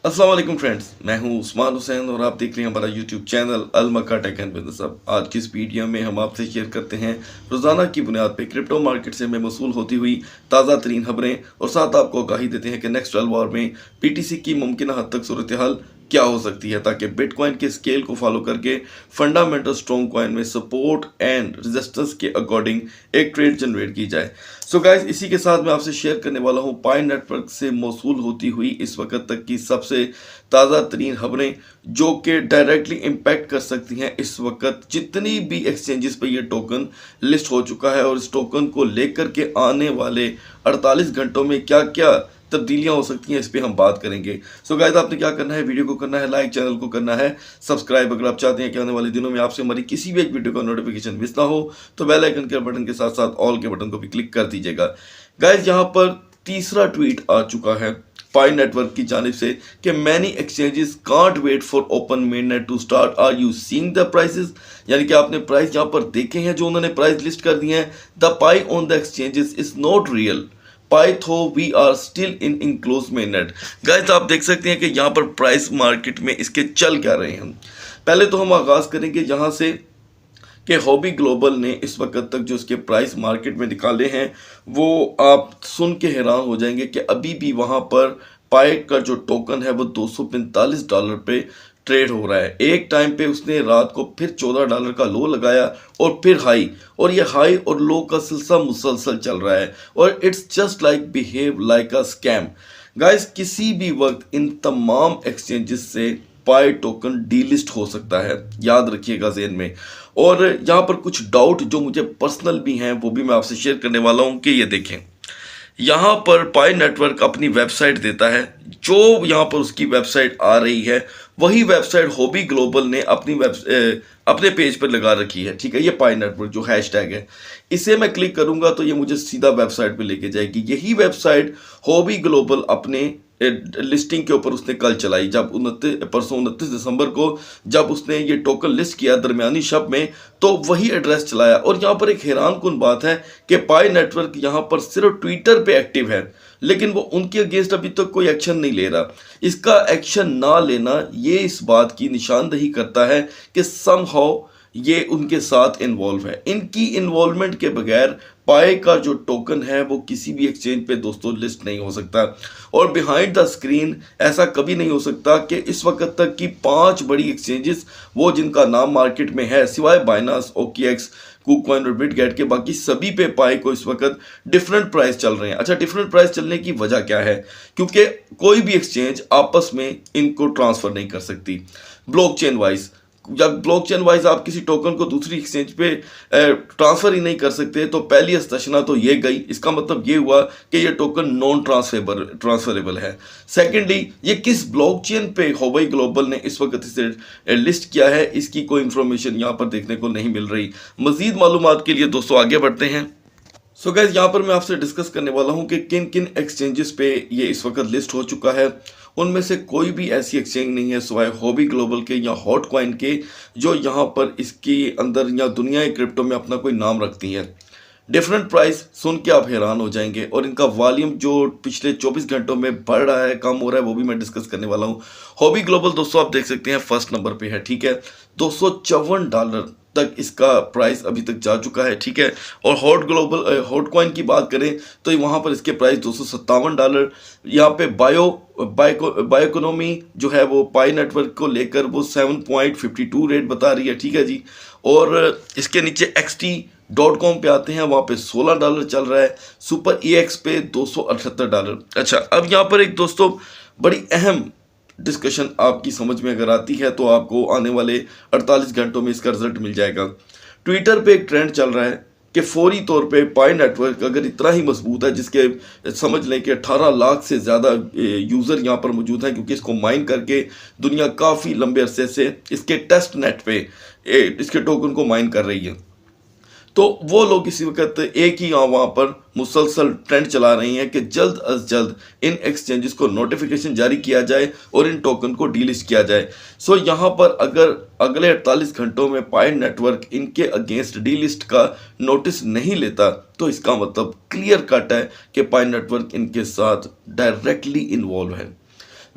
अस्सलाम वालेकुम फ्रेंड्स, मैं हूं उस्मान हुसैन और आप देख रहे हैं हमारा YouTube channel Al Makka tech and business hub. आज की इस वीडियो में हम आपसे शेयर करते हैं रोजाना की बुनियाद पे क्रिप्टो मार्केट से हमें मसूल होती हुई ताज़ा तरीन खबरें और साथ आपको आगाही देते हैं कि नेक्स्ट 12 आवर में बीटीसी की मुमकिन हद तक सूरत हाल क्या हो सकती है, ताकि बिटकॉइन के स्केल को फॉलो करके फंडामेंटल स्ट्रॉन्ग कॉइन में सपोर्ट एंड रेजिस्टेंस के अकॉर्डिंग एक ट्रेड जनरेट की जाए। सो गाइस, इसी के साथ मैं आपसे शेयर करने वाला हूं पाई नेटवर्क से मौसूल होती हुई इस वक्त तक की सबसे ताज़ा तरीन खबरें जो कि डायरेक्टली इम्पैक्ट कर सकती हैं इस वक्त जितनी भी एक्सचेंजेस पे ये टोकन लिस्ट हो चुका है, और इस टोकन को लेकर के आने वाले 48 घंटों में क्या क्या तब्दीलियां हो सकती हैं, इस पे हम बात करेंगे। सो गाइस, आपने क्या करना है, वीडियो को करना है लाइक, चैनल को करना है सब्सक्राइब। अगर आप चाहते हैं कि आने वाले दिनों में आपसे हमारी किसी भी एक वीडियो का नोटिफिकेशन मिस ना हो तो बेल आइकन के बटन के साथ साथ ऑल के बटन को भी क्लिक कर दीजिएगा। गाइस, यहाँ पर तीसरा ट्वीट आ चुका है पाई नेटवर्क की जानिब से कि many exchanges can't wait for open mainnet to start, are you seeing the prices. यानी कि आपने प्राइस यहाँ पर देखे हैं जो उन्होंने प्राइस लिस्ट कर दिए हैं। The Pi on the exchanges is not real Pi though we are still in enclose mainnet. Guys, आप देख सकते हैं कि यहाँ पर प्राइस मार्केट में इसके चल क्या रहे हैं। पहले तो हम आगाज करेंगे यहाँ से कि हॉबी ग्लोबल ने इस वक्त तक जो इसके प्राइस मार्केट में निकाले हैं वो आप सुन के हैरान हो जाएंगे कि अभी भी वहाँ पर पाई का जो टोकन है वो $245 पे ट्रेड हो रहा है। एक टाइम पे उसने रात को फिर $14 का लो लगाया और फिर हाई, और ये हाई और लो का सिलसिला मुसलसल चल रहा है और it's just like behave like a scam. Guys, किसी भी वक्त इन तमाम एक्सचेंजेस से पाई टोकन डीलिस्ट हो सकता है, याद रखिएगा ज़हन में। और यहाँ पर कुछ डाउट जो मुझे पर्सनल भी हैं वो भी मैं आपसे शेयर करने वाला हूँ कि ये देखें, यहाँ पर पाई नेटवर्क अपनी वेबसाइट देता है, जो यहाँ पर उसकी वेबसाइट आ रही है वही वेबसाइट हॉबी ग्लोबल ने अपने पेज पर लगा रखी है। ठीक है, ये पाई नेटवर्क जो हैशटैग है, इसे मैं क्लिक करूंगा तो ये मुझे सीधा वेबसाइट पे लेके जाएगी। यही वेबसाइट हॉबी ग्लोबल अपने लिस्टिंग के ऊपर उसने कल चलाई, जब 29 दिसंबर को जब उसने ये टोकन लिस्ट किया दरमियानी शब में, तो वही एड्रेस चलाया। और यहाँ पर एक हैरान कुन बात है कि पाई नेटवर्क यहाँ पर सिर्फ ट्विटर पे एक्टिव है, लेकिन वो उनके अगेंस्ट अभी तक कोई एक्शन नहीं ले रहा। इसका एक्शन ना लेना ये इस बात की निशानदही करता है कि समहाउ ये उनके साथ इन्वॉल्व है। इनकी इन्वॉल्वमेंट के बगैर पाई का जो टोकन है वो किसी भी एक्सचेंज पे दोस्तों लिस्ट नहीं हो सकता, और बिहाइंड द स्क्रीन ऐसा कभी नहीं हो सकता कि इस वक्त तक की 5 बड़ी एक्सचेंजेस वो जिनका नाम मार्केट में है सिवाय बाइनांस, ओकेएक्स, कुकॉइन और बिटगेट के, बाकी सभी पे पाई को इस वक्त डिफरेंट प्राइस चल रहे हैं। अच्छा, डिफरेंट प्राइस चलने की वजह क्या है? क्योंकि कोई भी एक्सचेंज आपस में इनको ट्रांसफर नहीं कर सकती ब्लॉकचेन वाइज। जब ब्लॉकचेन वाइज आप किसी टोकन को दूसरी एक्सचेंज पे ट्रांसफर ही नहीं कर सकते तो पहली अस्तना तो ये गई। इसका मतलब ये हुआ कि ये टोकन नॉन ट्रांसफरेबल है। सेकेंडली, ये किस ब्लॉकचेन पे हॉबी ग्लोबल ने इस वक्त इसे लिस्ट किया है, इसकी कोई इंफॉर्मेशन यहाँ पर देखने को नहीं मिल रही। मजीद मालूमात के लिए दोस्तों आगे बढ़ते हैं। सो गाइस, यहाँ पर मैं आपसे डिस्कस करने वाला हूँ कि किन किन एक्सचेंजेस पे ये इस वक्त लिस्ट हो चुका है। उनमें से कोई भी ऐसी एक्सचेंज नहीं है सिवाय हॉबी ग्लोबल के या हॉट कॉइन के जो यहाँ पर इसके अंदर या दुनिया क्रिप्टो में अपना कोई नाम रखती है। डिफरेंट प्राइस सुन के आप हैरान हो जाएंगे, और इनका वॉल्यूम जो पिछले 24 घंटों में बढ़ रहा है, कम हो रहा है, वो भी मैं डिस्कस करने वाला हूँ। हॉबी ग्लोबल दोस्तों आप देख सकते हैं फर्स्ट नंबर पे है। ठीक है, $254 तक इसका प्राइस अभी तक जा चुका है। ठीक है, और हॉट कॉइन की बात करें तो वहाँ पर इसके प्राइस $257। यहाँ पे बायोइकोनॉमी जो है वो पाई नेटवर्क को लेकर वो 7.52 रेट बता रही है। ठीक है जी, और इसके नीचे XT.com पे आते हैं, वहाँ पे $16 चल रहा है। सुपर EX पे $278। अच्छा, अब यहाँ पर एक दोस्तों बड़ी अहम डिस्कशन आपकी समझ में अगर आती है तो आपको आने वाले 48 घंटों में इसका रिजल्ट मिल जाएगा। ट्विटर पे एक ट्रेंड चल रहा है कि फौरी तौर पे पाई नेटवर्क अगर इतना ही मजबूत है, जिसके समझ लें कि 18 लाख से ज़्यादा यूज़र यहाँ पर मौजूद हैं, क्योंकि इसको माइन करके दुनिया काफ़ी लंबे अरसे से इसके टेस्ट नेट पे इसके टोकन को माइन कर रही है, तो वो लोग इसी वक्त एक ही वहाँ पर मुसलसल ट्रेंड चला रही हैं कि जल्द अज जल्द इन एक्सचेंजेस को नोटिफिकेशन जारी किया जाए और इन टोकन को डीलिस्ट किया जाए। सो यहाँ पर अगर अगले 48 घंटों में पाई नेटवर्क इनके अगेंस्ट डीलिस्ट का नोटिस नहीं लेता तो इसका मतलब क्लियर कट है कि पाई नेटवर्क इनके साथ डायरेक्टली इन्वॉल्व है।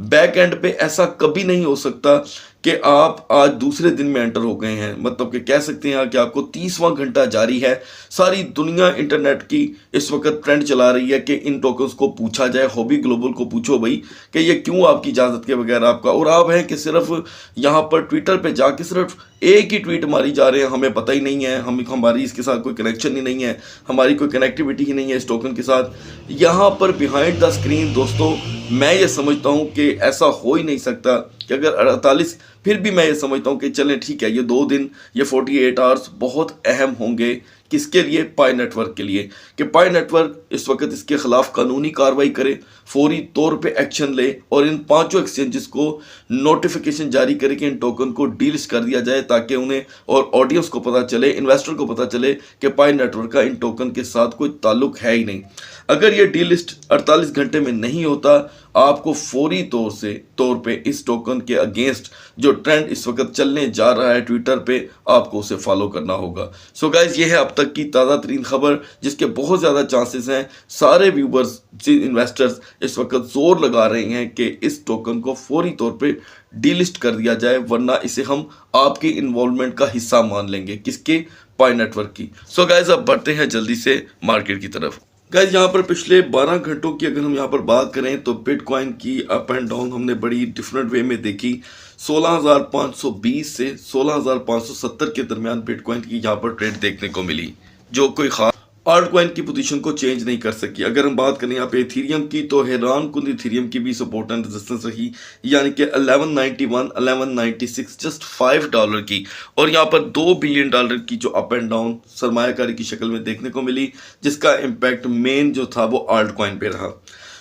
बैक एंड पे ऐसा कभी नहीं हो सकता कि आप आज दूसरे दिन में एंटर हो गए हैं, मतलब कि कह सकते हैं कि आपको 30वां घंटा जारी है। सारी दुनिया इंटरनेट की इस वक्त ट्रेंड चला रही है कि इन टोकन्स को पूछा जाए, हॉबी ग्लोबल को पूछो भाई कि ये क्यों आपकी इजाज़त के बगैर आपका, और आप हैं कि सिर्फ यहाँ पर ट्विटर पे जाके सिर्फ एक ही ट्वीट मारी जा रहे हैं, हमें पता ही नहीं है, हमारी इसके साथ कोई कनेक्शन ही नहीं है, हमारी कोई कनेक्टिविटी ही नहीं है इस टोकन के साथ। यहाँ पर बिहाइंड द स्क्रीन दोस्तों मैं ये समझता हूँ कि ऐसा हो ही नहीं सकता कि अगर 48, फिर भी मैं ये समझता हूँ कि चलें ठीक है, ये 2 दिन, ये 48 आवर्स बहुत अहम होंगे किसके लिए, पाई नेटवर्क के लिए, कि पाई नेटवर्क इस वक्त इसके खिलाफ कानूनी कार्रवाई करे, फौरी तौर पे एक्शन ले और इन 5 एक्सचेंजेस को नोटिफिकेशन जारी करे कि इन टोकन को डीलिस्ट कर दिया जाए, ताकि उन्हें और ऑडियंस को पता चले, इन्वेस्टर को पता चले कि पाई नेटवर्क का इन टोकन के साथ कोई ताल्लुक है ही नहीं। अगर ये डीलिस्ट 48 घंटे में नहीं होता, आपको फौरी तौर पे इस टोकन के अगेंस्ट जो ट्रेंड इस वक्त चलने जा रहा है ट्विटर पे, आपको उसे फॉलो करना होगा। सो गाइज, ये है अब तक की ताज़ा तरीन खबर, जिसके बहुत ज़्यादा चांसेस हैं। सारे व्यूवर्स, इन्वेस्टर्स इस वक्त जोर लगा रहे हैं कि इस टोकन को फौरी तौर पे डीलिस्ट कर दिया जाए, वरना इसे हम आपके इन्वॉल्वमेंट का हिस्सा मान लेंगे, किसके, पाई नेटवर्क की। सो गाइज, अब बढ़ते हैं जल्दी से मार्केट की तरफ। गाइज, यहाँ पर पिछले 12 घंटों की अगर हम यहाँ पर बात करें तो बिटकॉइन की अप एंड डाउन हमने बड़ी डिफरेंट वे में देखी। 16,520 से 16,570 के दरमियान बिटकॉइन की यहाँ पर ट्रेड देखने को मिली, जो कोई खास आल्ट कॉइन की पोजीशन को चेंज नहीं कर सकी। अगर हम बात करें यहाँ पे इथीरियम की, तो हैरान कुन इथीरियम की भी सपोर्ट एंड रेजिस्टेंस रही, यानी कि 1191, 1196, जस्ट $5 की, और यहाँ पर $2 बिलियन की जो अप एंड डाउन सरमायाकारी की शक्ल में देखने को मिली, जिसका इम्पैक्ट मेन जो था वो आल्ट कॉइन पे रहा।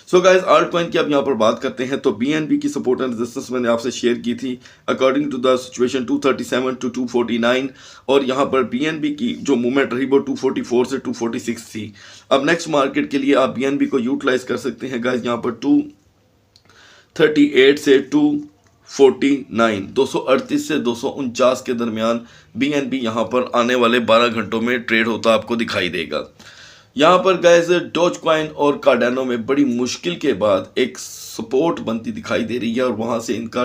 सो गाइज, आल्ट कॉइन की अब यहाँ पर बात करते हैं तो BNB की सपोर्ट एंड रेजिस्टेंस मैंने आपसे शेयर की थी according to the situation 237 to 249, और यहाँ पर BNB की जो मूवमेंट रही वो 244 से 246 थी। अब नेक्स्ट मार्केट के लिए आप BNB को यूटिलाइज कर सकते हैं गाइज, यहाँ पर 238 से 249, 238 से 249 के दरमियान BNB यहाँ पर आने वाले 12 घंटों में ट्रेड होता आपको दिखाई देगा। यहाँ पर गाइस डॉज कॉइन और कार्डानो में बड़ी मुश्किल के बाद एक सपोर्ट बनती दिखाई दे रही है, और वहाँ से इनका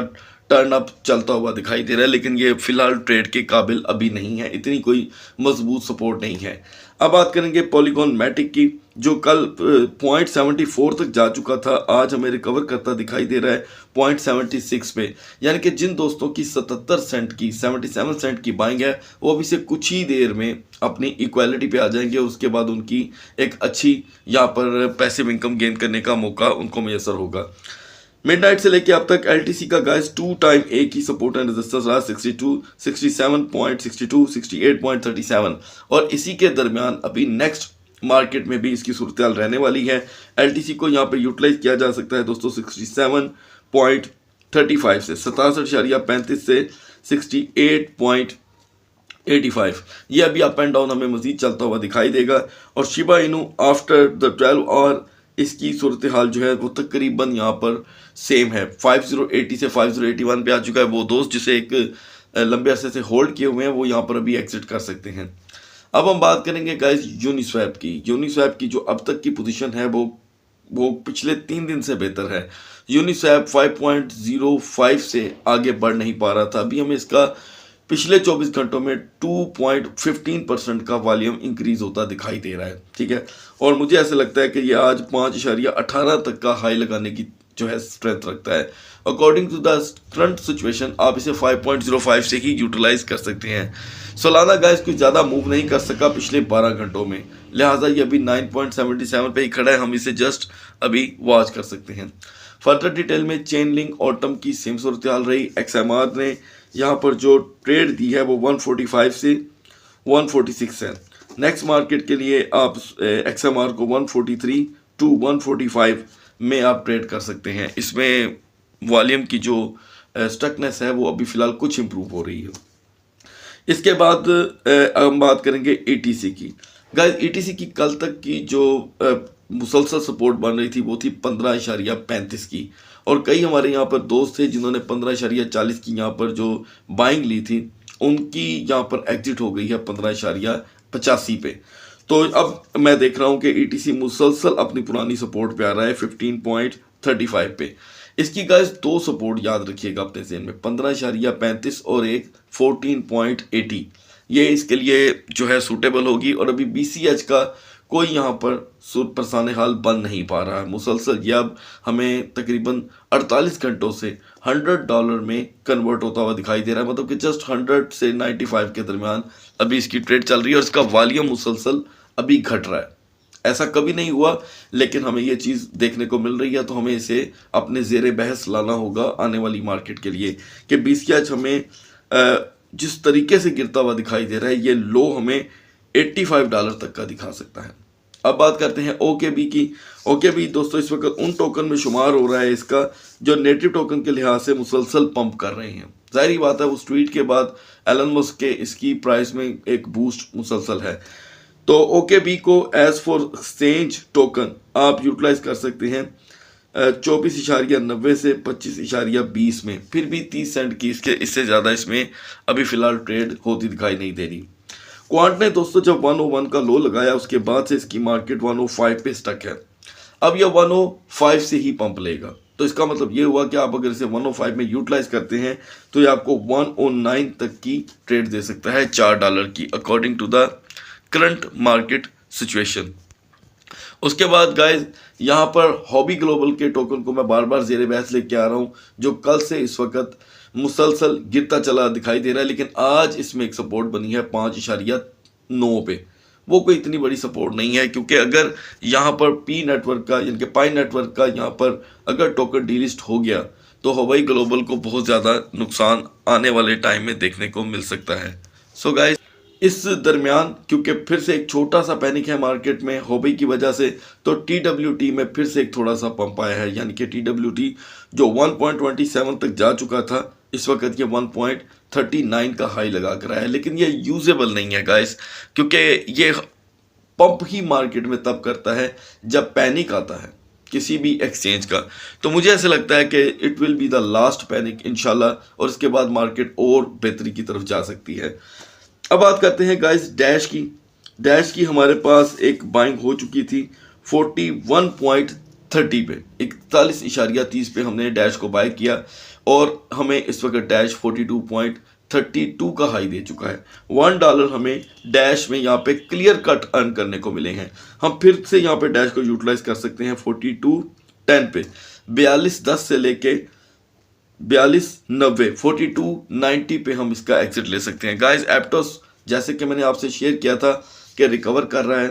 टर्न अप चलता हुआ दिखाई दे रहा है, लेकिन ये फिलहाल ट्रेड के काबिल अभी नहीं है, इतनी कोई मजबूत सपोर्ट नहीं है। अब बात करेंगे पॉलीगॉन मैटिक की, जो कल 0.74 तक जा चुका था, आज हमें रिकवर करता दिखाई दे रहा है 0.76 पे, यानी कि जिन दोस्तों की 77 सेंट की 77 सेंट की बाइंग है, वो अभी से कुछ ही देर में अपनी इक्वालिटी पे आ जाएंगे। उसके बाद उनकी एक अच्छी यहाँ पर पैसिव इनकम गेन करने का मौका उनको मैसर होगा। मिडनाइट से लेके अब तक LTC का गाइस 2 टाइम एक ही सपोर्ट एंड रेजिस्टेंस रहा, 62, 67.62, 68.37, और इसी के दरमियान अभी नेक्स्ट मार्केट में भी इसकी सूरत रहने वाली है। LTC को यहाँ पर यूटिलाइज किया जा सकता है दोस्तों 67.35 से 67.35 से 68.85, ये अभी अप एंड डाउन हमें मजीद चलता हुआ दिखाई देगा। और शिबा इनू आफ्टर द 12 और इसकी सूरत हाल जो है वो तकरीबन यहाँ पर सेम है, 5080 से 5081 पे आ चुका है। वो दोस्त जिसे एक लंबे अरसे से होल्ड किए हुए हैं वो यहाँ पर अभी एग्जिट कर सकते हैं। अब हम बात करेंगे गाइस यूनिस्वैप की। यूनिस्वैप की जो अब तक की पोजीशन है वो पिछले 3 दिन से बेहतर है। यूनिस्वैप 5.05 से आगे बढ़ नहीं पा रहा था, अभी हमें इसका पिछले 24 घंटों में 2.15% का वॉल्यूम इंक्रीज होता दिखाई दे रहा है, ठीक है। और मुझे ऐसा लगता है कि ये आज 5.18 तक का हाई लगाने की जो है स्ट्रेंथ रखता है। According to the current situation आप इसे 5.05 से ही यूटिलाइज कर सकते हैं। सोलाना गाइस कुछ ज़्यादा मूव नहीं कर सका पिछले 12 घंटों में, लिहाजा ये अभी 9.77 पे ही खड़ा है, हम इसे जस्ट अभी वॉच कर सकते हैं। फर्दर डिटेल में चेन लिंक ऑटम की सेम सूरत हाल रही। XMR ने यहाँ पर जो ट्रेड दी है वो 145 से 146 है। नेक्स्ट मार्केट के लिए आप XMR को 143 to 145 में आप ट्रेड कर सकते हैं। इसमें वॉल्यूम की जो स्टकनेस है वो अभी फ़िलहाल कुछ इम्प्रूव हो रही है। इसके बाद हम बात करेंगे ETC की। गाइस ETC की कल तक की जो मुसलसल सपोर्ट बन रही थी वो थी 15.35 की, और कई हमारे यहाँ पर दोस्त थे जिन्होंने 15.40 की यहाँ पर जो बाइंग ली थी उनकी यहाँ पर एग्जिट हो गई है 15.85 पे। तो अब मैं देख रहा हूँ कि ETC मुसलसल अपनी पुरानी सपोर्ट पे आ रहा है 15.35 पे। इसकी गाइस दो सपोर्ट याद रखिएगा अपने ज़हन में, 15.35 और एक 14.80, ये इसके लिए जो है सूटेबल होगी। और अभी BCH का कोई यहाँ पर परसाने हाल बन नहीं पा रहा है मुसलसल, ये अब हमें तकरीबन 48 घंटों से $100 में कन्वर्ट होता हुआ दिखाई दे रहा है, मतलब कि जस्ट 100 से 95 के दरमियान अभी इसकी ट्रेड चल रही है और इसका वॉल्यूम मुसलसल अभी घट रहा है। ऐसा कभी नहीं हुआ, लेकिन हमें ये चीज़ देखने को मिल रही है, तो हमें इसे अपने ज़ेरे बहस लाना होगा आने वाली मार्केट के लिए कि BCH हमें जिस तरीके से गिरता हुआ दिखाई दे रहा है, ये लो हमें $85 तक का दिखा सकता है। अब बात करते हैं OKB की। OKB दोस्तों इस वक्त उन टोकन में शुमार हो रहा है इसका जो नेटिव टोकन के लिहाज से मुसलसल पंप कर रहे हैं। जाहिर बात है उस ट्वीट के बाद एलन मस्क के इसकी प्राइस में एक बूस्ट मुसलसल है, तो OKB को एज फॉर एक्सचेंज टोकन आप यूटिलाइज कर सकते हैं 24.90 से 25.20 में, फिर भी 30 सेंट की इससे ज़्यादा इसमें अभी फ़िलहाल ट्रेड होती दिखाई नहीं दे रही। क्वांट ने दोस्तों जब 101 का लो लगाया उसके बाद से इसकी मार्केट 105 पे स्टक है। अब यह 105 से ही पंप लेगा, तो इसका मतलब ये हुआ कि आप अगर इसे 105 में यूटिलाइज करते हैं तो ये आपको 109 तक की ट्रेड दे सकता है $4 की, according to the current market situation. उसके बाद गाइज यहाँ पर हॉबी ग्लोबल के टोकन को मैं बार बार ज़ेरे बहस लेके आ रहा हूँ, जो कल से इस वक्त मुसलसल गिरता चला दिखाई दे रहा है, लेकिन आज इसमें एक सपोर्ट बनी है 5.9 पे। वो कोई इतनी बड़ी सपोर्ट नहीं है, क्योंकि अगर यहाँ पर पी नेटवर्क का यानी कि पाई नेटवर्क का यहाँ पर अगर टोकन डीलिस्ट हो गया तो हॉबी ग्लोबल को बहुत ज़्यादा नुकसान आने वाले टाइम में देखने को मिल सकता है। सो गाइज इस दरमियान क्योंकि फिर से एक छोटा सा पैनिक है मार्केट में हॉबी की वजह से, तो TWT में फिर से एक थोड़ा सा पंप आया है, यानी कि TWT जो 1.27 तक जा चुका था इस वक्त ये 1.39 का हाई लगा कर आया है, लेकिन ये यूजेबल नहीं है गाइस, क्योंकि ये पंप ही मार्केट में तब करता है जब पैनिक आता है किसी भी एक्सचेंज का। तो मुझे ऐसा लगता है कि it will be the last panic इंशाल्लाह, और इसके बाद मार्केट और बेहतरी की तरफ जा सकती है। अब बात करते हैं गाइस डैश की। डैश की हमारे पास एक बाइंग हो चुकी थी 41.30 पे, 41.30 पे हमने डैश को बाय किया और हमें इस वक्त डैश 42.32 का हाई दे चुका है। $1 हमें डैश में यहाँ पे क्लियर कट अर्न करने को मिले हैं। हम फिर से यहाँ पे डैश को यूटिलाइज कर सकते हैं 42.10 पे, 42.10 से लेके 42.90 42.90 पे हम इसका एग्जिट ले सकते हैं। गाइस एप्टोस जैसे कि मैंने आपसे शेयर किया था कि रिकवर कर रहा है,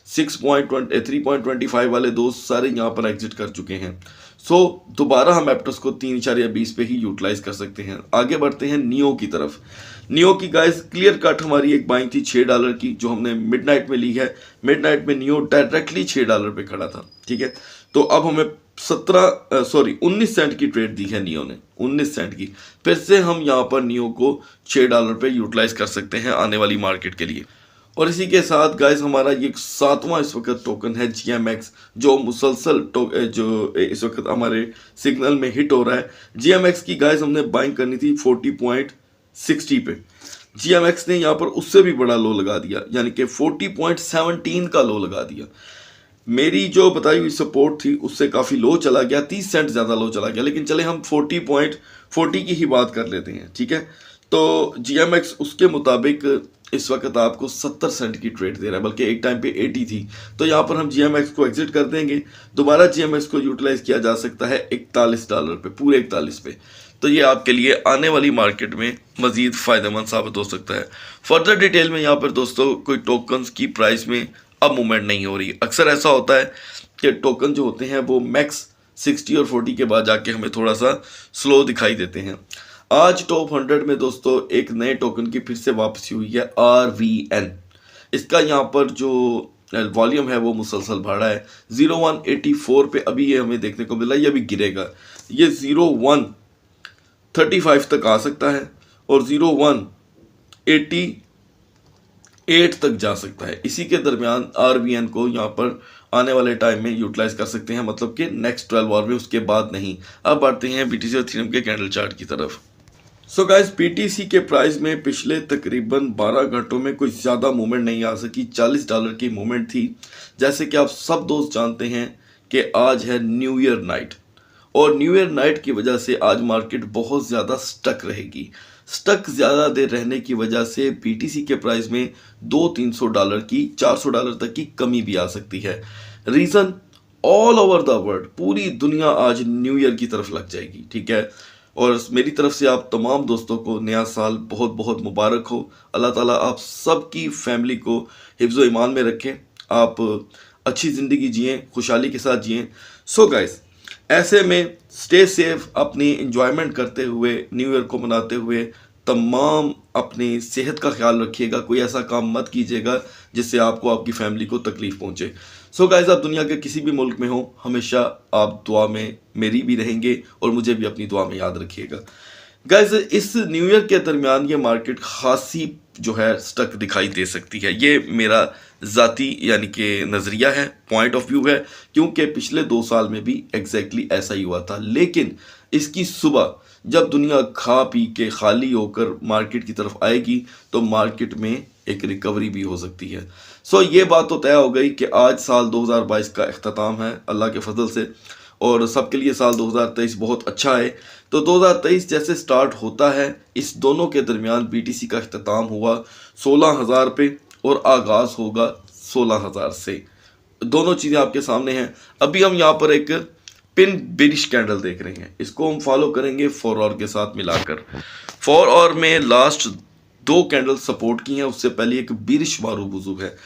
3.25 वाले दोस्त सारे यहाँ पर एग्जिट कर चुके हैं। सो दोबारा हम एप्टोस को 3.20 पे ही यूटिलाइज कर सकते हैं। आगे बढ़ते हैं नियो की तरफ। नियो की गाइस क्लियर कट हमारी एक बाइंग थी $6 की जो हमने मिडनाइट में ली है। मिडनाइट में नियो डायरेक्टली $6 पे खड़ा था, ठीक है। तो अब हमें 19 सेंट की ट्रेड दी है नियो ने, 19 सेंट की। फिर से हम यहाँ पर नियो को $6 पे यूटिलाइज कर सकते हैं आने वाली मार्केट के लिए। और इसी के साथ गाइस हमारा ये 7वां इस वक्त टोकन है GMX, जो मुसलसल जो इस वक्त हमारे सिग्नल में हिट हो रहा है। GMX की गाइस हमने बाइंग करनी थी 40.60 पे। GMX ने यहाँ पर उससे भी बड़ा लो लगा दिया, यानी कि 40.17 का लो लगा दिया। मेरी जो बताई हुई सपोर्ट थी उससे काफ़ी लो चला गया, 30 सेंट ज़्यादा लो चला गया, लेकिन चले हम 40.40 की ही बात कर लेते हैं, ठीक है। तो GMX उसके मुताबिक इस वक्त आपको 70 सेंट की ट्रेड दे रहा है, बल्कि एक टाइम पे 80 थी। तो यहाँ पर हम GMX को एग्जिट कर देंगे, दोबारा GMX को यूटिलाइज किया जा सकता है $41 पे, पूरे 41 पे। तो ये आपके लिए आने वाली मार्केट में मजीद फ़ायदेमंद साबित हो सकता है। फर्दर डिटेल में यहाँ पर दोस्तों कोई टोकन्स की प्राइस में अब मूवमेंट नहीं हो रही। अक्सर ऐसा होता है कि टोकन जो होते हैं वो मैक्स 60 और 40 के बाद जाके हमें थोड़ा सा स्लो दिखाई देते हैं। आज टॉप 100 में दोस्तों एक नए टोकन की फिर से वापसी हुई है RVN। इसका यहाँ पर जो वॉल्यूम है वो मुसलसल बढ़ा है 0184 पे अभी ये हमें देखने को मिला। ये अभी गिरेगा, ये 0135 तक आ सकता है और 0188 तक जा सकता है। इसी के दरमियान RVN को यहाँ पर आने वाले टाइम में यूटिलाइज कर सकते हैं, मतलब कि नेक्स्ट 12 आवर में, उसके बाद नहीं। अब बढ़ते हैं BTC और इथेरियम के कैंडल चार्ट की तरफ। सो गाइस BTC के प्राइस में पिछले तकरीबन 12 घंटों में कोई ज़्यादा मूवमेंट नहीं आ सकी। $40 की मूवमेंट थी। जैसे कि आप सब दोस्त जानते हैं कि आज है न्यू ईयर नाइट और न्यू ईयर नाइट की वजह से आज मार्केट बहुत ज़्यादा स्टक रहेगी। स्टक ज़्यादा देर रहने की वजह से BTC के प्राइस में $200-300 की, $400 तक की कमी भी आ सकती है। Reason, all over the world, पूरी दुनिया आज न्यू ईयर की तरफ लग जाएगी, ठीक है। और मेरी तरफ से आप तमाम दोस्तों को नया साल बहुत बहुत मुबारक हो। अल्लाह ताला आप सबकी फैमिली को हिफ्ज़ ईमान में रखें, आप अच्छी ज़िंदगी जिएं, खुशहाली के साथ जिएं। सो गाइस, ऐसे में स्टे सेफ, अपनी इंजॉयमेंट करते हुए न्यू ईयर को मनाते हुए तमाम अपनी सेहत का ख्याल रखिएगा। कोई ऐसा काम मत कीजिएगा जिससे आपको, आपकी फैमिली को तकलीफ पहुंचे। सो गाइस, आप दुनिया के किसी भी मुल्क में हो, हमेशा आप दुआ में मेरी भी रहेंगे और मुझे भी अपनी दुआ में याद रखिएगा। गाइस, इस न्यू ईयर के दरमियान ये मार्केट खासी जो है स्टक दिखाई दे सकती है। ये मेरा ज़ाती यानी कि नज़रिया है, पॉइंट ऑफ व्यू है, क्योंकि पिछले 2 साल में भी एग्जैक्टली ऐसा ही हुआ था। लेकिन इसकी सुबह जब दुनिया खा पी के खाली होकर मार्केट की तरफ आएगी तो मार्केट में एक रिकवरी भी हो सकती है। सो ये बात तो तय हो गई कि आज साल 2022 का इख्तिताम है अल्लाह के फजल से, और सबके लिए साल 2023 बहुत अच्छा है। तो 2023 जैसे स्टार्ट होता है, इस दोनों के दरमियान BTC का इख्तिताम हुआ 16,000 पे और आगाज़ होगा 16,000 से। दोनों चीज़ें आपके सामने हैं। अभी हम यहाँ पर एक पिन बेरिश कैंडल देख रहे हैं, इसको हम फॉलो करेंगे 4 आवर के साथ मिलाकर। 4 आवर में लास्ट 2 कैंडल सपोर्ट की हैं, उससे पहले एक बेरिश मारू वजू है।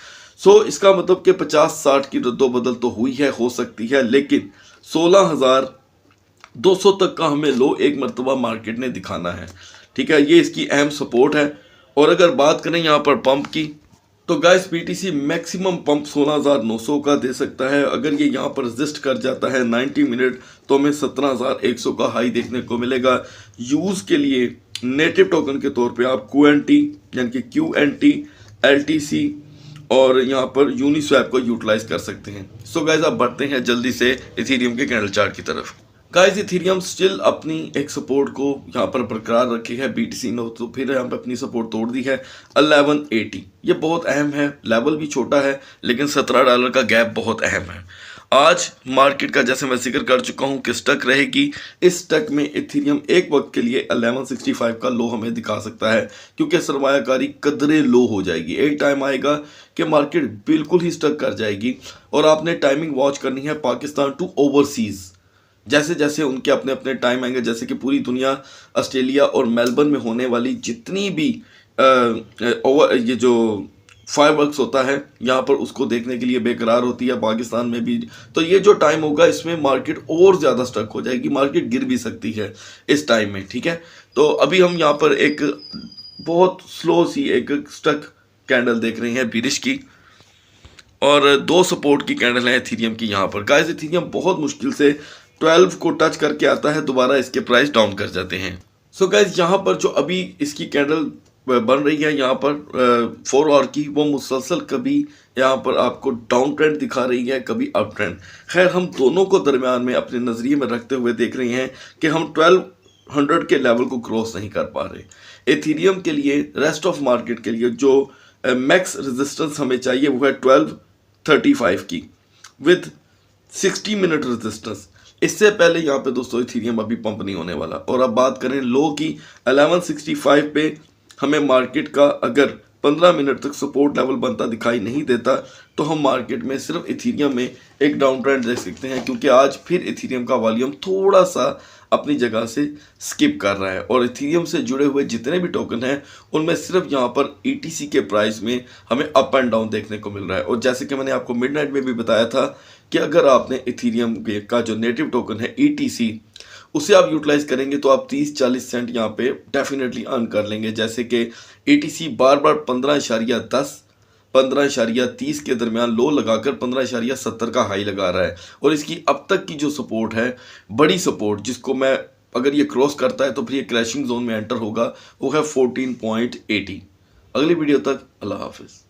सो इसका मतलब कि 50-60 की रद्दोबदल तो हुई है, हो सकती है, लेकिन 16,200 तक का हमें लो एक मरतबा मार्केट ने दिखाना है, ठीक है। ये इसकी अहम सपोर्ट है। और अगर बात करें यहाँ पर पंप की, तो गाइस BTC मैक्सिमम पंप 16,900 का दे सकता है। अगर ये यहाँ पर रेजिस्ट कर जाता है 90 मिनट तो हमें 17,100 का हाई देखने को मिलेगा। यूज़ के लिए नेटिव टोकन के तौर पे आप QNT यानी कि QNT, LTC और यहाँ पर यूनिस्वैप को यूटिलाइज कर सकते हैं। सो गाइस, आप बढ़ते हैं जल्दी से इथेरियम के कैंडल चार्ट की तरफ। गाइस, इथेरियम स्टिल अपनी एक सपोर्ट को यहाँ पर बरकरार रखी है। BTC ने तो फिर यहाँ पर अपनी सपोर्ट तोड़ दी है 1180। ये बहुत अहम है, लेवल भी छोटा है लेकिन $17 का गैप बहुत अहम है। आज मार्केट का जैसे मैं जिक्र कर चुका हूँ कि स्टक रहेगी। इस स्टक में इथेरियम एक वक्त के लिए 1165 का लो हमें दिखा सकता है, क्योंकि सरमायाकारी कदरे लो हो जाएगी। एक टाइम आएगा कि मार्केट बिल्कुल ही स्टक कर जाएगी और आपने टाइमिंग वॉच करनी है पाकिस्तान टू ओवरसीज़। जैसे जैसे उनके अपने अपने टाइम आएंगे, जैसे कि पूरी दुनिया ऑस्ट्रेलिया और मेलबर्न में होने वाली जितनी भी ये जो फायरवर्क्स होता है यहाँ पर, उसको देखने के लिए बेकरार होती है पाकिस्तान में भी। तो ये जो टाइम होगा इसमें मार्केट और ज़्यादा स्टक हो जाएगी, मार्केट गिर भी सकती है इस टाइम में, ठीक है। तो अभी हम यहाँ पर एक बहुत स्लो सी एक स्टक कैंडल देख रहे हैं बेरिश की, और 2 सपोर्ट की कैंडल है इथेरियम की यहाँ पर। गाइस, इथेरियम बहुत मुश्किल से 12 को टच करके आता है, दोबारा इसके प्राइस डाउन कर जाते हैं। सो गाइस, यहाँ पर जो अभी इसकी कैंडल बन रही है यहाँ पर 4 आवर की, वो मुसलसल कभी यहाँ पर आपको डाउन ट्रेंड दिखा रही है, कभी अप ट्रेंड। खैर, हम दोनों को दरमियान में अपने नज़रिए में रखते हुए देख रहे हैं कि हम 1200 के लेवल को क्रॉस नहीं कर पा रहे। इथेरियम के लिए, रेस्ट ऑफ मार्केट के लिए जो मैक्स रेजिस्टेंस हमें चाहिए वो है 1235 की विद 60 मिनट रेजिस्टेंस। इससे पहले यहाँ पे दोस्तों इथेरियम अभी पंप नहीं होने वाला। और अब बात करें लो की, 1165 पे हमें मार्केट का अगर 15 मिनट तक सपोर्ट लेवल बनता दिखाई नहीं देता तो हम मार्केट में सिर्फ इथेरियम में एक डाउन ट्रेंड देख सकते हैं, क्योंकि आज फिर इथेरियम का वॉल्यूम थोड़ा सा अपनी जगह से स्किप कर रहा है। और इथेरियम से जुड़े हुए जितने भी टोकन हैं उनमें सिर्फ यहाँ पर ETC के प्राइस में हमें अप एंड डाउन देखने को मिल रहा है। और जैसे कि मैंने आपको मिडनाइट में भी बताया था कि अगर आपने इथेरियम का जो नेटिव टोकन है ETC, उसे आप यूटिलाइज करेंगे तो आप 30-40 सेंट यहाँ पे डेफिनेटली अर्न कर लेंगे। जैसे कि ETC बार बार 15.10, 15.30 के दरमियान लो लगाकर 15.70 का हाई लगा रहा है। और इसकी अब तक की जो सपोर्ट है, बड़ी सपोर्ट, जिसको मैं अगर ये क्रॉस करता है तो फिर ये क्रैशिंग जोन में एंटर होगा, वो है 14.80। अगली वीडियो तक अल्लाह हाफिज़।